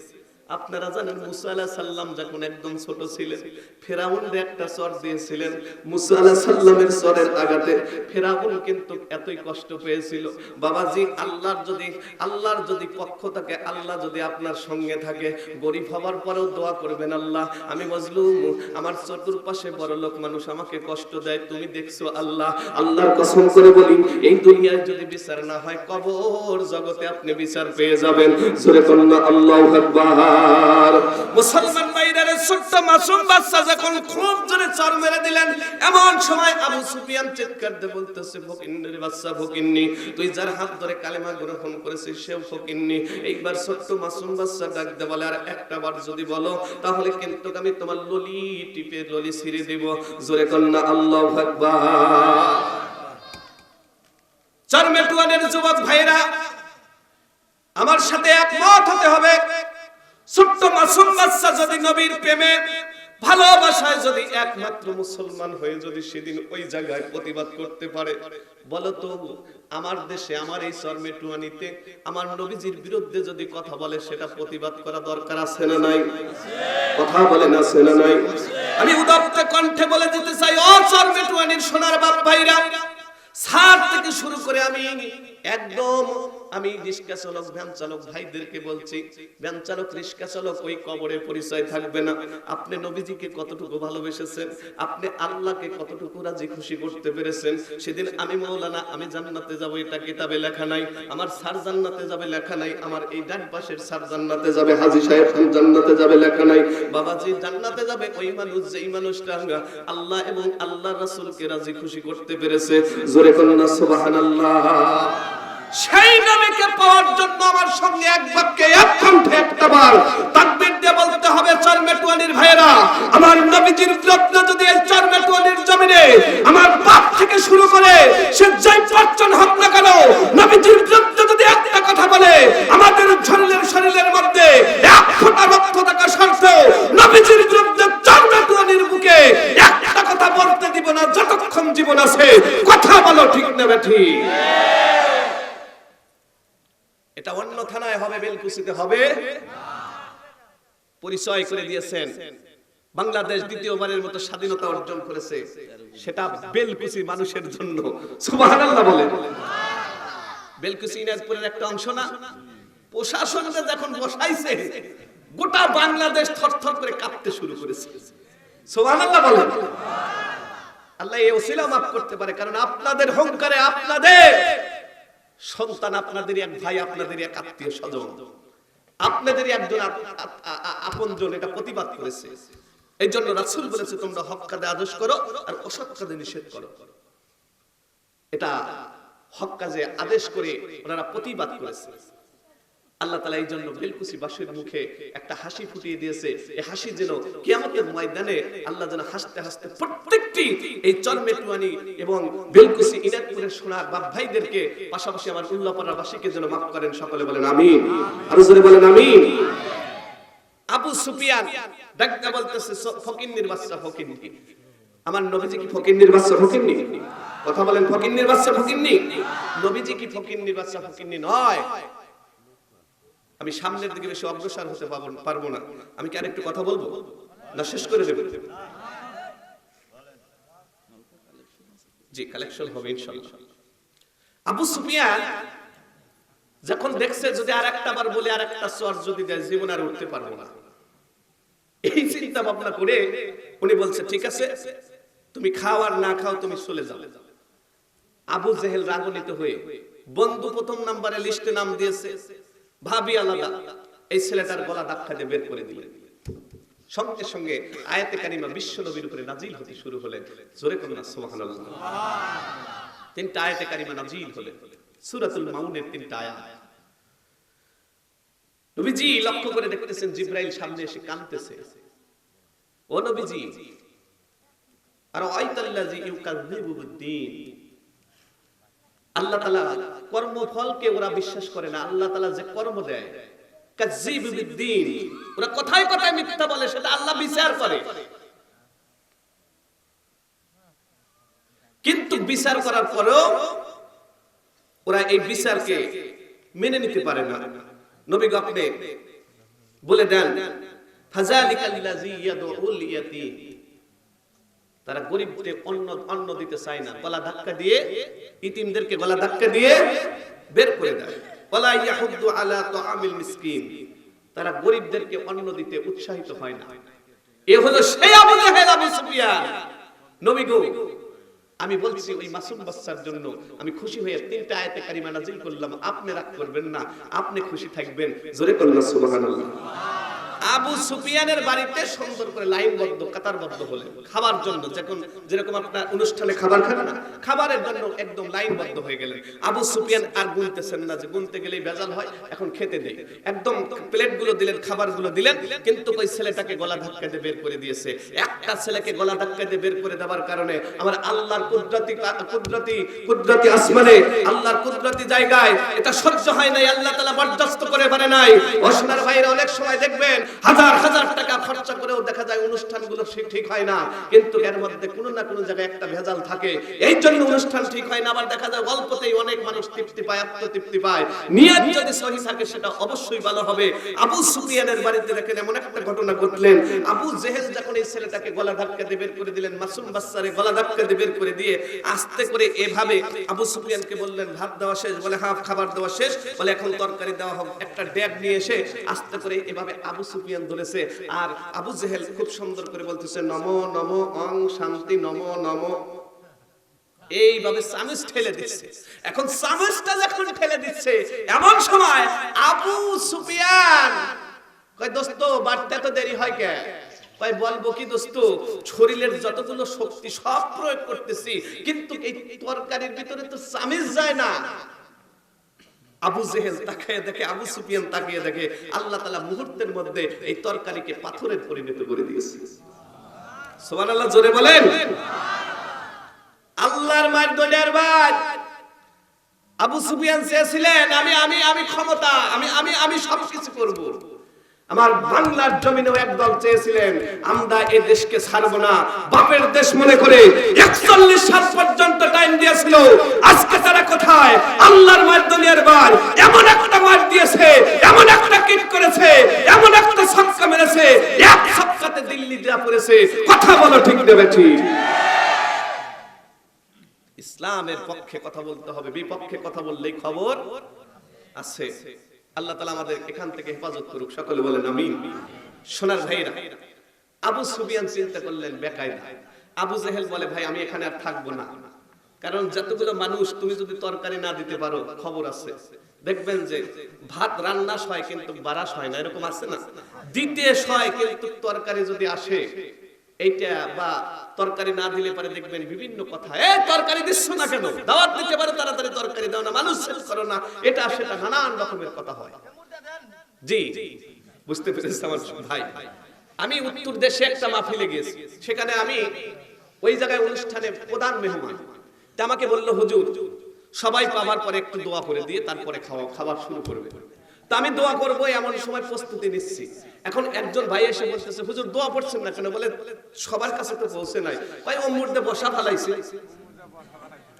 আপনারা জানেন, মুসা আলাইহিস সালাম যখন একদম ছোট ছিলেন, ফেরাউনকে একটা চর দিয়েছিলেন। মুসা আলাইহিস সালামের চরের আঘাতে ফেরাউন কিন্তু এতই কষ্ট পেয়েছিল। বাবাজি, আল্লাহর যদি পক্ষ থাকে, আল্লাহ যদি আপনার সঙ্গে থাকে, গরিব হওয়ার পরেও দোয়া করবেন, আল্লাহ আমি মজলুম, আমার চতুর্পাশে বড় লোক মানুষ আমাকে কষ্ট দেয়, তুমি দেখছো আল্লাহ। আল্লাহর কসম করে বলি, এই দুনিয়ায় যদি বিচার না হয়, কবর জগতে আপনি বিচার পেয়ে যাবেন। জোরে বলুন আল্লাহু আকবার। মুসলমান ভাইরা রে, ছোট্ট মাসুম বাচ্চা যখন খুব জোরে চর মেরে দিলেন, এমন সময় আবু সুফিয়ান চিৎকার দিয়ে বলতেছে, ফকিন্নির বাচ্চা, ফকিন্নি, তুই যার হাত ধরে কালেমা গ্রহণ করেছিস সেও ফকিন্নি। এইবার ছোট্ট মাসুম বাচ্চা ডাক দিয়ে বলে, আর একটা বার যদি বলো তাহলে কিন্তু আমি তোমার ললি টিপে ললি ছিঁড়ে দিব। জোরে কন্যা আল্লাহু আকবার। চরমেটুয়ানের যুবক ভাইরা, আমার সাথে একমত হতে হবে, ছোট্ট মাসুম বাচ্চা যদি নবীর প্রেমে ভালোবাসায় যদি একমাত্র মুসলমান হয়ে যদি সেদিন ওই জায়গায় প্রতিবাদ করতে পারে, বলতো আমার দেশে, আমার এই চরমেটুয়ানিতে আমার নবীজির বিরুদ্ধে যদি কথা বলে, সেটা প্রতিবাদ করা দরকার আছে না নাই? কথা বলেন আছে না নাই? আমি উদাত্ত কণ্ঠে বলে দিতে চাই, ও চরমেটুয়ানির সোনার বাপ ভাইরা, সার থেকে শুরু করে আমি রিক্সা চালক, ভ্যান চালক ভাইদেরকে বলছি, ভ্যান চালক, রিক্সা চালক, ওই কবরে পরিচয় থাকবে না। আপনি নবীজিকে কতটুকু ভালোবেসেছেন, আপনি আল্লাহকে কতটুকু রাজি খুশি করতে পেরেছেন। সেদিন আমি মাওলানা, আমি জান্নাতে যাব, এটা কিতাবে লেখা নাই। আমার স্যার জান্নাতে যাবে লেখা নাই। আমার এই ডান পাশের স্যার জান্নাতে যাবে, হাজী সাহেব জান্নাতে যাবে লেখা নাই। বাবাজি জান্নাতে যাবে ওই মানুষ, যেই মানুষটা আল্লাহ এবং আল্লাহর রাসূলকে রাজি খুশি করতে পেরেছে। জোরে বলুন না সুবহানাল্লাহ। সেই নবীকে পাওয়ার জন্য আমার সঙ্গে এক বাক্যে, এক কণ্ঠে একটাবার তাকবীর দিয়ে বলতে হবে, চরমেটুয়ানির ভাইরা, আমার নবীজির বিরুদ্ধে যদি এই চরমেটুয়ানির জমিনে আমার বাপ থেকে শুরু করে সে যেই পর্যন্ত হোক না কেন, নবীজির বিরুদ্ধে যদি একটা কথা বলে, আমাদের শরীরের মধ্যে এক ফোঁটা রক্ত থাকা সত্ত্বেও নবীজির বিরুদ্ধে চরমেটুয়ানির বুকে একটা কথা বলতে দিব না যতক্ষণ জীবন আছে। কথা বলো, ঠিক না বেঠিক? এটা অন্য থানায় হবে, বেলকুচিতে হবে না। পরিচয় করে দিয়েছেন, বাংলাদেশ দ্বিতীয়বারের মতো স্বাধীনতা অর্জন করেছে, সেটা বেলকুচি মানুষের জন্য। সুবহানাল্লাহ বলেন। বেলকুচি দিনাজপুরের একটা অংশ না? প্রশাসনকে যখন বসাইছে, গোটা বাংলাদেশ থরথর করে কাঁপতে শুরু করেছে। সুবহানাল্লাহ বলেন। আল্লাহ এই ওসিলা মাফ করতে পারে, কারণ আপনাদের অহংকারে আপনাদের সন্তান, আপনাদের এক ভাই, আপনাদের এক আত্মীয় স্বজন, আপনাদের একজন আপনজন এটা প্রতিবাদ করেছে। এই জন্য রাসূল বলেছে, তোমরা হক কাজে আদেশ করো আর অসৎ কাজে নিষেধ করো। এটা হক কাজে আদেশ করে ওনারা প্রতিবাদ করেছে। আল্লাহ তাআলা এই জন্য বেলকুচি বাসীর মুখে একটা হাসি ফুটিয়ে দিয়েছে। এই হাসি যেন কিয়ামতের ময়দানে আল্লাহ যেন হাসতে হাসতে প্রত্যেকটি এই চরমেটুয়ানি এবং বেলকুচি ইনাদপুরের সোনার বাপ ভাইদেরকে, পাশাপাশি আমার উল্লাপাড়া বাসীকে যেন মাফ করেন। সকলে বলেন আমিন, আর জোরে বলেন আমিন। আবু সুফিয়ান ডাকতে বলতেছে, ফকিন্নির বাচ্চা, ফকিন্নি, আমার নবীজি কি ফকিন্নির বাচ্চা, ফকিন্নি? কথা বলেন, ফকিন্নির বাচ্চা, ফকিন্নি? নবীজি কি ফকিন্নির বাচ্চা, ফকিন্নি নয়? আমি সামনের দিকে বেশি অগ্রসর হতে পারবো না। আমি কি আরেকটু কথা বলবো না শেষ করে দেব? জি, কালেকশন হবে ইনশাআল্লাহ। আবু সুফিয়ান যখন দেখছে যদি আরেকটা বার বলে আরেকটা চর যদি দেয়, জীবন আর উঠতে পারবো না, এই চিন্তা ভাবনা করে উনি বলছে, ঠিক আছে তুমি খাও আর না খাও, তুমি চলে যাও। আবু জেহেল রাগান্বিত হয়ে বন্ধু প্রথম নম্বরে লিস্টে নাম দিয়েছে, ভাবি আলাদা, এই ছেলেটার গলা ধাক্কা দিয়ে বের করে দিলেন। সঙ্গে সঙ্গে আয়াতে কারিমা বিশ্ব নবীর উপরে নাজিল হতে শুরু হলেন। জোরে করুন না সুবহানাল্লাহ। তিনটা আয়াতে কারিমা নাজিল হলেন, সূরাতুল মাউনের তিনটা আয়াত। নবীজি লক্ষ্য করে দেখতেছেন জিবরাইল সামনে এসে কাঁদতেছে। ও নবীজি, আর আয়াতাল্লাযী ইউকাযযিবু বিদ্দীন, আল্লাহ তাআলা কর্মফলকে ওরা বিশ্বাস করে না। আল্লাহ তাআলা যে কর্ম দেয়, কাযযিবু বিদ্দীন, ওরা কথায় কথায় মিথ্যা বলে, সেটা আল্লাহ বিচার করে। কিন্তু বিচার করার পরেও ওরা এই বিচারকে মেনে নিতে পারে না। নবী গো আপনি বলে দেন, ফাযালিকাল্লাযী ইয়াদউল ইয়াতীম, তারা গরিবকে অন্ন দিতে চায় না, গলা ধাক্কা দিয়ে ইতিমদেরকে গলা ধাক্কা দিয়ে বের করে দেয়। ওয়ালা ইয়াহুদ্দু আলা তুআমিল মিসকিন, তারা গরিবদেরকে অন্ন দিতে উৎসাহিত হয় না। এ হলো সেই আবু জাহেল, আবু সুফিয়ান। নবী গো আমি বলছি, ওই মাসুম বাচ্চার জন্য আমি খুশি হয়ে তিনটা আয়াতে কারিমা নাযিল করলাম। আপনি রাগ করবেন না, আপনি খুশি থাকবেন। জোরে বলুন সুবহানাল্লাহ। আবু সুফিয়ানের বাড়িতে সুন্দর করে লাইনবদ্ধ কাতারবদ্ধ হলেন খাবার জন্য, যেরকম আপনার অনুষ্ঠানে খাবার খান না, খাবারের জন্য একদম লাইনবদ্ধ হয়ে গেলেন। আবু সুফিয়ান আর গুনতেছেন না, যে গুনতে গেলেই ভেজাল হয়, এখন খেতে দেই, একদম প্লেটগুলো দিলেন, খাবারগুলো দিলেন, কিন্তু ওই ছেলেটাকে গলা ধাক্কা দিয়ে বের করে দিয়েছে। একটা ছেলেকে গলা ধাক্কা দিয়ে বের করে দেওয়ার কারণে আমার আল্লাহর কুদরতি আসমানে, আল্লাহর কুদরতি জায়গায় এটা সহ্য হয় নাই, আল্লাহ তাআলা বরদাস্ত করে পারে নাই। ওসনার ভাইরা অনেক সময় দেখবেন হাজার হাজার টাকা খরচা করেও দেখা যায় অনুষ্ঠানগুলো ঠিক হয় না, কিন্তু এর মধ্যে কোনো না কোনো জায়গায় একটা ভেজাল থাকে, এই জন্য অনুষ্ঠান ঠিক হয় না। আবার দেখা যায় অল্পতেই অনেক মানুষ তৃপ্তি পায়, আত্মতৃপ্তি পায়। নিয়ত যদি সহি থাকে সেটা অবশ্যই ভালো হবে। আবু সুফিয়ানের বাড়িতে দেখেন এমন একটা ঘটনা ঘটলেন, আবু জেহেল যখন এই ছেলেটাকে গলা ধাক্কা দিয়ে বের করে দিলেন, মাসুম বাচ্চারে গলা ধাক্কা দিয়ে বের করে দিয়ে আস্তে করে এভাবে আবু সুফিয়ানকে বললেন ভাত দেওয়া শেষ, বলে হ্যাঁ খাবার দেওয়া শেষ, বলে এখন তরকারি দেওয়া হবে। একটা ড্যাগ নিয়ে এসে আস্তে করে এভাবে আবু সুফিয়ান ধরেছে, আর আবু জেহেল খুব সুন্দর করে বলতেছে নমো নমো অং শান্তি নমো নমো, এইভাবে চামচ ঠেলে দিচ্ছে। এখন চামচটা যখন ঠেলে দিচ্ছে এমন সময় আবু সুফিয়ান কয় দোস্ত বাড়তে তো দেরি হয় কে? ভাই বলবো কি দোস্ত, শরীরের যতগুলো শক্তি সব প্রয়োগ করতেছি, কিন্তু এই তরকারির ভিতরে তো চামচ যায় না। আবু জেহেল তাকিয়ে দেখে, আবু সুফিয়ান তাকিয়ে দেখে, আল্লাহ তাআলা মুহূর্তের মধ্যে এই তরকারিকে পাথরের পরিণত করে দিয়েছে। সুবহানাল্লাহ, জোরে বলেন। আল্লাহর মার দুনিয়ার ভাই আবু সুফিয়ান চেয়েছিলেন আমি ক্ষমতা, আমি সবকিছু করব। আমার বাংলার জমিনেও একদল চেয়েছিলেন আমরা এই দেশকে ছাড়বো না, বাপের দেশ মনে করে 41 সাল পর্যন্ত টাইম দিয়েছিল। আজকে তারা কোথায়? আল্লাহর মার দুনিয়ার ভাই এমন একটা মার দিয়েছে, এমন একটা কিট করেছে, এমন একটা ছক্কা মেরেছে, এক ছক্কাতে দিল্লি যা পড়েছে। কথা বলো ঠিক দেবে ঠিক? ইসলামের পক্ষে কথা বলতে হবে, বিপক্ষে কথা বললেই খবর আছে। আল্লাহ তাআলা আমাদের এখান থেকে হেফাজত করুক, সকলে বলেন আমিন। সোনার ভাইরা, আবু সুফিয়ান চিন্তা করলেন বেকায়দা। আবু জেহেল বলে ভাই আমি এখানে আর থাকবো না, কারণ যতগুলো মানুষ তুমি যদি তরকারি না দিতে পারো খবর আছে। দেখবেন যে ভাত রান্না হয় কিন্তু বারাস হয় না, এরকম আছে না? দিতে হয় কিন্তু তরকারি যদি আসে এইটা বা তরকারি না দিলে পারে দেখবেন বিভিন্ন কথা, এই তরকারি দিচ্ছ না কেন, দাওয়াত দিতে পারে তাড়াতাড়ি তরকারি দাও না, মানুষ শেষ করো না, এটা সেটা নানান রকমের কথা হয়। জি বুঝতে পেরেছি আমার ভাই। আমি উত্তর দেশে একটা মাহফিলে গিয়েছি, সেখানে আমি ওই জায়গায় অনুষ্ঠানে প্রধান মেহমান, তা আমাকে বলল হুজুর সবাই পাবার পরে একটু দোয়া করে দিয়ে তারপরে খাবার শুরু করবে। তা আমি দোয়া করবো এমন সময় প্রস্তুতি নিচ্ছি। এখন একজন ভাই এসে বলতেছে হুজুর দোয়া পড়ছেন না কেন? বলে সবার কাছে তো পৌঁছে নাই। ভাই ও মুর্দে বসা ফালাইছে।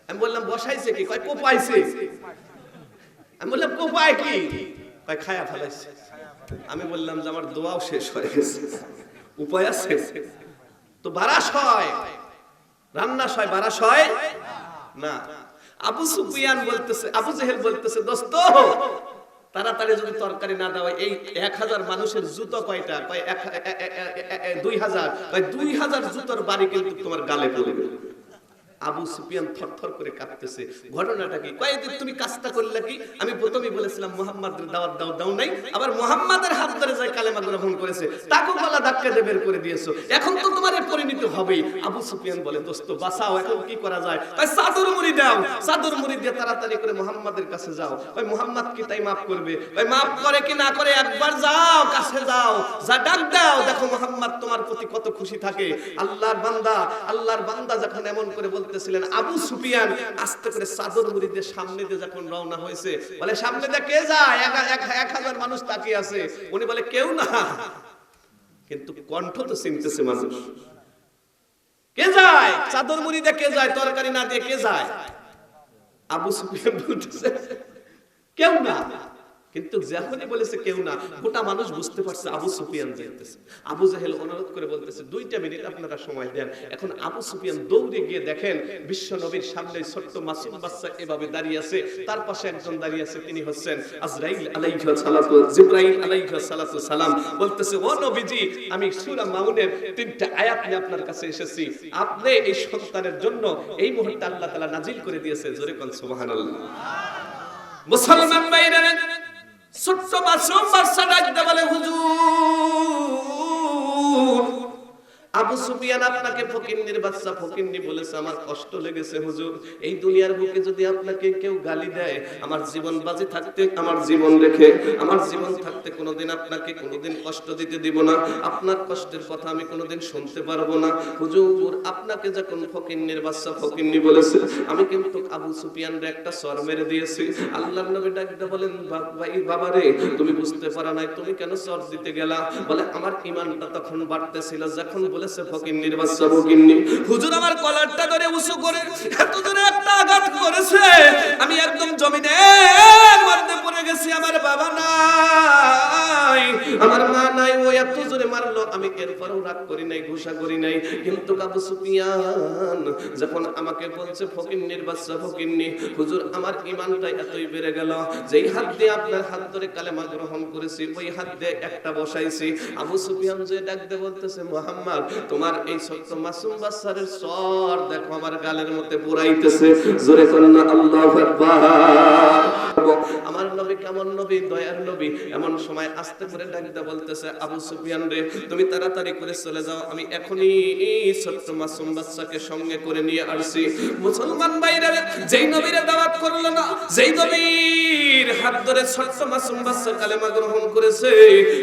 আমি বললাম বসাইছে কি? কয় কোপাইছে। আমি বললাম কোপায় কি? কয় খায়া ফালাইছে। আমি বললাম যে আমার দোয়াও শেষ হয়ে গেছে, উপায় আছে? তো বারাস হয়, রান্না হয়, বারাস হয় না। আবু সুফিয়ান বলতেছে, আবু জেহেল বলতেছে দোস্ত তাড়াতাড়ি যদি তরকারি না দেওয়া, এই 1000 মানুষের জুতো কয়টা? কয় 2000। কয় 2000 জুতোর বাড়ি কিন্তু তোমার গালে পড়বে। আবু সুফিয়ান থরথর করে কাঁপতেছে। ঘটনাটা কি? কয় তুমি কাজটা করলে কি? আমি প্রথমেই বলেছিলাম মুহাম্মাদের দাওয়াত দাও নাই, আবার মুহাম্মাদের হাত ধরে যায় কালেমা গ্রহণ করেছে, তাকে গলা ধাক্কা দিয়ে বের করে দিয়েছো, এখন তো তোমার পরিণত হবেই। আবু সুফিয়ান বলে দোস্ত বাঁচাও, এখন কি করা যায়? কয় চাদর মুড়ি দাও, চাদর মুড়ি দিয়ে তাড়াতাড়ি করে মুহাম্মাদের কাছে যাও। কয় মুহাম্মদ কি তাই মাফ করবে? কয় মাফ করে কি না করে একবার যাও, কাছে যাও, যা ডাক দাও, দেখো মুহাম্মদ তোমার প্রতি কত খুশি থাকে। আল্লাহর বান্দা যখন এমন করে বলতেছিলেন, আবু সুফিয়ান আস্তে করে চাদর মুড়ি দিয়ে সামনে দিয়ে যখন রওনা হয়েছে, বলে সামনে দিয়ে কে যায়? 1000 মানুষ তাকিয়ে আছে। উনি বলে কেউ না, কিন্তু কণ্ঠ তো চিনতেছে মানুষ। কে যায়? চাদর মুড়ি দিয়ে কে যায়? তরকারি না দিয়ে কে যায়? আবু সুফিয়ান বলতেছে কেউ না, কিন্তু যখনই বলেছে কেউ না, গোটা মানুষ বুঝতে পারছে আবু সুফিয়ান যাইতেছে। আবু জেহেল অনুরোধ করে বলতেছে 2টা মিনিট আপনারা সময় দেন। এখন আবু সুফিয়ান দৌড়ে গিয়ে দেখেন বিশ্ব নবীর সামনে ছোট্ট মাসুম বাচ্চা এভাবে দাঁড়িয়ে আছে, তার পাশে একজন দাঁড়িয়ে আছে, তিনি হচ্ছেন আজরাইল আলাইহিস সালাতু জিবরাইল আলাইহিস সালাতু সালাম। বলতেছে ও নবীজি, আমি সূরা মাউনের 3টা আয়াত নিয়ে আপনার কাছে এসেছি, আপনি এই সন্তানের জন্য এই মুহূর্তে আল্লাহ তাআলা নাজিল করে দিয়েছে। জোরে কোন সুবহানাল্লাহ। মুসলমান ভাইরা ছোট্ট মাসুম বাচ্চা ডাকতে বলে হুজুর, আবু সুফিয়ান আপনাকে ফকিন্নির বাচ্চা ফকিন্নি বলেছে, আমার কষ্ট লেগেছে হুজুর। এই দুনিয়ার বুকে যদি আপনাকে কেউ গালি দেয়, আমার জীবন বাজি থাকতে, আমার জীবন রেখে, আমার জীবন থাকতে কোনোদিন আপনাকে কোনোদিন কষ্ট দিতে দিব না, আপনার কষ্টের কথা আমি কোনোদিন শুনতে পারবো না। হুজুর, আপনাকে যখন ফকিন্নির বাচ্চা ফকিন্নি বলেছে, আমি কিন্তু আবু সুফিয়ানরে একটা সর মেরে দিয়েছি। আল্লাহর নবী ডাকতে বলেন, ভাই বাবা রে, তুমি বুঝতে পারো নাই, তুমি কেন সর দিতে গেলা? বলে, আমার ঈমানটা তখন বাড়তেছিল যখন বলেছে ফকিন্নির বাচ্চা ফকিন্নি। হুজুর আমার কলারটা ধরে উঁচু করে এত জোরে একটা আঘাত করেছে, আমি একদম জমিনের মধ্যে পড়ে গেছি। আমার বাবা নাই, আমার মা নাই, ও এত জোরে মারলো, আমি এরপরও রাগ করি নাই, ঘুষা করি নাই। কিন্তু আবু সুফিয়ান যখন আমাকে বলছে ফকিন্নির বাচ্চা ফকিন্নি, হুজুর আমার ঈমানটা এতই বেড়ে গেল, যেই হাত দিয়ে আপনার হাত ধরে কালেমা গ্রহণ করেছি, ওই হাত দিয়ে একটা বসাইছি। আবু সুফিয়ান যে ডাকতে বলতেছে, মুহাম্মদ, তোমার এই ছোট্ট মাসুম বাচ্চার সর দেখো আমার গালের মধ্যে পুরাইতেছে। জোরে করেন না আল্লাহু আকবার। আমার নবী কেমন নবী, দয়ার নবী। এমন সময় আস্তে করে ডাকতে বলতেছে, আবু সুফিয়ান রে, তুমি তাড়াতাড়ি করে চলে যাও, আমি এখনই এই ছোট্ট মাসুম বাচ্চাকে সঙ্গে করে নিয়ে আসছি। মুসলমান ভাইরা, যেই নবীরে দাওয়াত করলো না, যেই নবীর হাত ধরে ছোট্ট মাসুম বাচ্চা কালেমা গ্রহণ করেছে,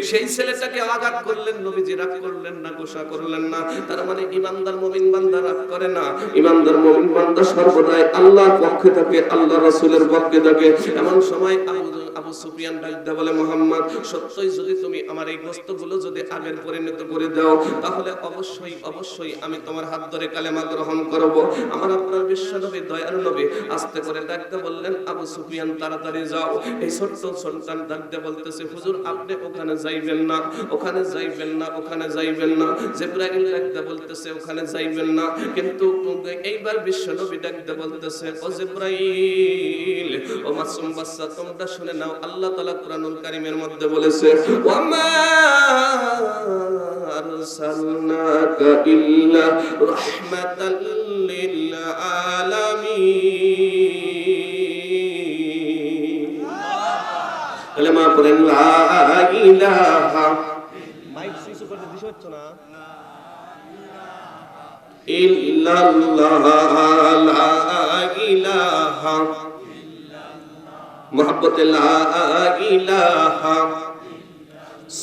সেই ছেলেটাকে আঘাত করলেন, নবীজি রাগ করলেন না, গোসা করলেন না। তার মানে ঈমানদার মুমিন বান্দা রাগ করে না, ঈমানদার মুমিন বান্দা সর্বদাই আল্লাহর পক্ষে থাকে, আল্লাহ রাসূলের পক্ষে থাকে। এমন সময় আবু সুফিয়ান ডাকতে বলে, মুহাম্মদ, সত্যই যদি তুমি আমার এই গোশতগুলো যদি আগের পরিণত করে দাও, তাহলে অবশ্যই অবশ্যই আমি তোমার হাত ধরে কালেমা গ্রহণ করব। আমার আপনার বিশ্বনবী দয়ার নবী আস্তে করে ডাকতে বললেন, আবু সুফিয়ান তাড়াতাড়ি যাও। এই ছোট্ট সন্তান ডাকতে বলতেছে, হুজুর আপনি ওখানে যাইবেন না, ওখানে যাইবেন না, ওখানে যাইবেন না। জিবরাইল ডাকতে বলতেছে, ওখানে যাইবেন না। কিন্তু এইবার বিশ্বনবী ডাকতে বলতেছে, ও জিবরাইল, ও মাসুম বাচ্চা, তোমরা শুনে নাও, আল্লাহ তাআলা কুরআনুল কারীমের মধ্যে বলেছে, ওয়া মা আরসালনাকা ইল্লা রাহমাতাল লিল আলামিন। কালেমা পড়েন, লা ইলাহা, মাইক সুইচ করতে দিছ হচ্ছে না, ইল্লাল্লাহ, লা ইলাহা, মুহাব্বত, লা ইলাহা,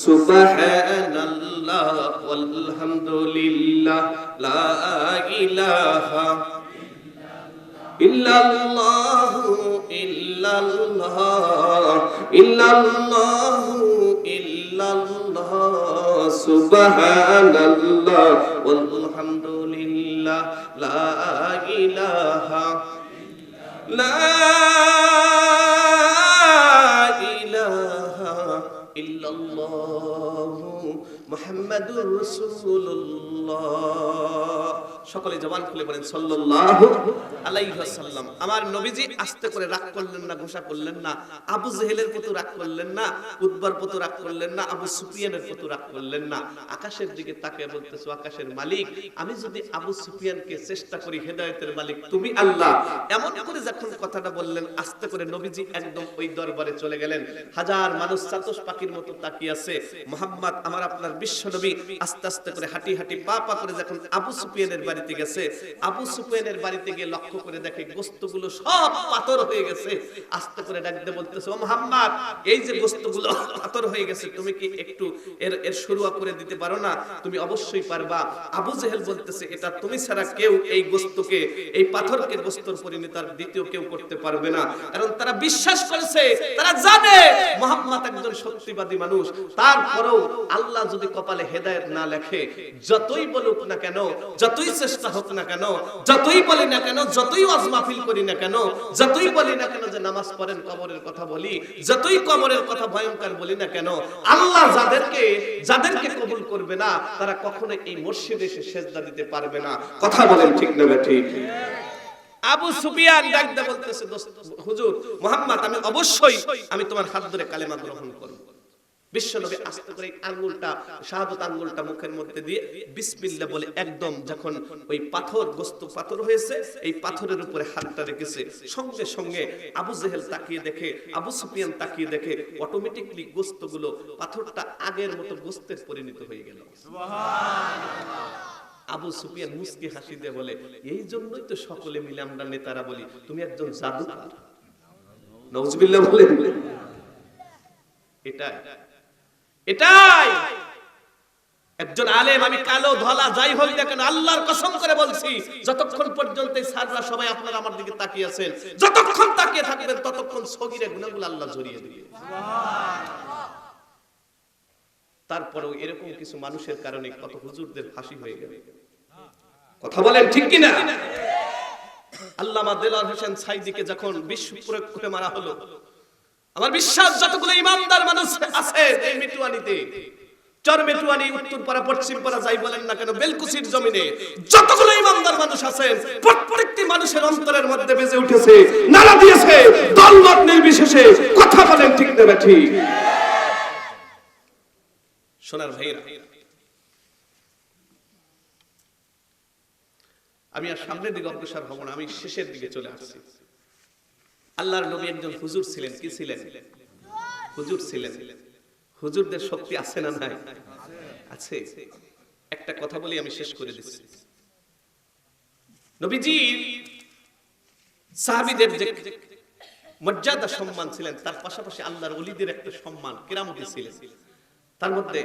সুবহানাল্লাহ ওয়ালহামদুলিল্লাহ, লা ইলাহা ইল্লাল্লাহ, ইল্লাল্লাহ, ইল্লাল্লাহ, ইল্লাল্লাহ, সুবহানাল্লাহ ওয়ালহামদুলিল্লাহ, লা ইলাহা, লা ইলাহা ইল্লাল্লাহ মুহাম্মাদুর রাসূলুল্লাহ। সকলে জবান খুলে বলেন সাল্লাল্লাহু আলাইহি ওয়াসাল্লাম। আমার নবীজি আস্তে করে রাগ করলেন না, ঘোষা করলেন না, আবু জেহেলের প্রতি রাগ করলেন না, উতবার প্রতি রাগ করলেন না, আবু সুফিয়ানের প্রতি রাগ করলেন না। আকাশের দিকে তাকিয়ে বলতেছে, আকাশের মালিক, আমি যদি আবু সুফিয়ানকে চেষ্টা করি, হেদায়েতের মালিক তুমি আল্লাহ। এমন করে যখন কথাটা বললেন, আস্তে করে নবীজি একদম ওই দরবারে চলে গেলেন। হাজার মানুষ চাতক পাখির মতো তাকিয়ে আছে। মুহাম্মদ আমার আপনার বিশ্ব নবী আস্তে আস্তে করে হাঁটি হাঁটি পা পা করে যখন আবু সুফিয়ানের বাড়িতে গেছে, আবু সুফিয়ানের বাড়িতে গিয়ে লক্ষ্য করে দেখে গোশতগুলো সব পাথর হয়ে গেছে। আস্তে করে ডাকতে বলতেছে, ও মুহাম্মদ, এই যে গোশতগুলো পাথর হয়ে গেছে, তুমি কি একটু এর শুরুয়া করে দিতে পারো না? তুমি অবশ্যই পারবা। আবু জেহেল বলতেছে, এটা তুমি ছাড়া কেউ এই গোশতকে, এই পাথরকে গোশতর পরিণত আর দ্বিতীয় কেউ করতে পারবে না। কারণ তারা বিশ্বাস করেছে, তারা জানে মুহাম্মদ একজন সত্যবাদী মানুষ। তারপরেও আল্লাহ যদি কপালে হেদায়েত না লেখে, যতই বলুক না কেন, যতই চেষ্টা হোক না কেন, যতই বলি না কেন, যতই ওয়াজ মাহফিল করি না কেন, যতই বলি না কেন যে নামাজ পড়েন, কবরের কথা বলি, যতই কবরের কথা ভয়ঙ্কর বলি না কেন, আল্লাহ যাদেরকে কবুল করবে না, তারা কখনো এই মসজিদে এসে সেজদা দিতে পারবে না। কথা বলেন ঠিক না ঠিক? আবু সুফিয়ান ডাকতে বলতেছে, হুজুর মুহাম্মদ, আমি অবশ্যই আমি তোমার হাত ধরে কালেমা গ্রহণ করব। বিশ্বনবী আস্তে করে আঙ্গুলটা, শাহাদাত আঙ্গুলটা মুখের মধ্যে দিয়ে বিসমিল্লাহ বলে একদম যখন ওই পাথর, গোস্ত পাথর হয়েছে, এই পাথরের উপরে হাতটা রেখেছে। সঙ্গে সঙ্গে আবু জেহেল তাকিয়ে দেখে, আবু সুফিয়ান তাকিয়ে দেখে, অটোমেটিকলি গোস্তগুলো, পাথরটা আগের মতো গোস্তের পরিণত হয়ে গেল। আবু সুফিয়ান মুস্কি হাসি দিয়ে বলে, এই জন্যই তো সকলে মিলে আমরা নেতারা বলি তুমি একজন জাদুকর। নাউজুবিল্লাহ বলেন। এটাই একজন আলেম, আমি কালো ধলা যাই হই না কেন আল্লাহর কসম করে বলছি, যতক্ষণ পর্যন্ত এই সাররা সবাই আপনারা আমার দিকে তাকিয়ে আছেন, যতক্ষণ তাকিয়ে থাকবেন ততক্ষণ সগীরা গুনাহগুলো আল্লাহ ঝরিয়ে দিবে। তারপরেও এরকম কিছু মানুষের কারণে কত হুজুরদের ফাঁসি হয়ে গেল। কথা বলেন ঠিক কিনা? আল্লামা দেলোয়ার হোসেন সাইদিকে যখন বিষ প্রয়োগ করে মারা হলো, আমার বিশ্বাস যতগুলো ইমানদার মানুষ আছে এই মিটুয়ানিতে, চর মিটুয়ানি, উত্তরপাড়া, পশ্চিমপাড়া যাই বলেন না কেন, বেলকুচির জমিনে যতগুলো ইমানদার মানুষ আছেন, প্রত্যেকটি মানুষের অন্তরের মধ্যে বেজে উঠেছে, নারা দিয়েছে দলমত নির্বিশেষে। কথা বলেন ঠিক না ঠিক? সোনার ভাইরা, আমি আর সামনের দিকে অগ্রসর হব না, আমি শেষের দিকে চলে আসছি। আল্লাহর নবী একজন হুজুর ছিলেন। কি ছিলেন? হুজুর ছিলেন। হুজুরদের শক্তি আছে না নাই? আছে। একটা কথা বলি, আমি শেষ করে দিচ্ছি। নবীজি সাহাবীদের যে মর্যাদা সম্মান ছিলেন, তার পাশাপাশি আল্লাহর ওলিদের একটা সম্মান, কেরামতি ছিলেন। তার মধ্যে